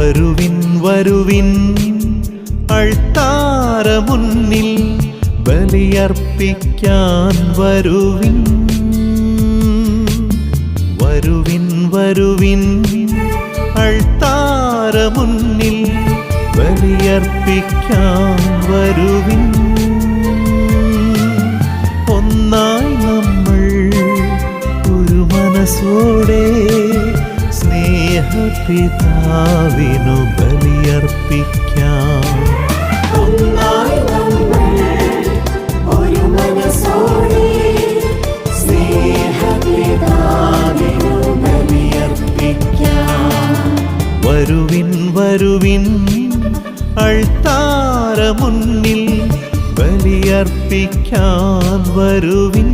വരുവിൻ വരുവിൻ അൾത്താര മുന്നിൽ ബലിയർപ്പിക്കാൻ വരുവിൻ. വരുവിൻ വരുവിൻ അൾത്താര മുന്നിൽ ബലിയർപ്പിക്കാൻ വരുവിൻ. ഒന്നായി നമ്മൾ ഒരു മനസ്സോടെ സ്നേഹപിതാവിനു ബലിയർപ്പിക്കാം. ഒന്നായി നമ്മൾ ഒരു മനസ്സോടെ സ്നേഹപിതാവിനു ബലിയർപ്പിക്കാം. വരുവിൻ വരുവിൻ അൾത്താര മുന്നിൽ ബലിയർപ്പിക്കാൻ വരുവിൻ.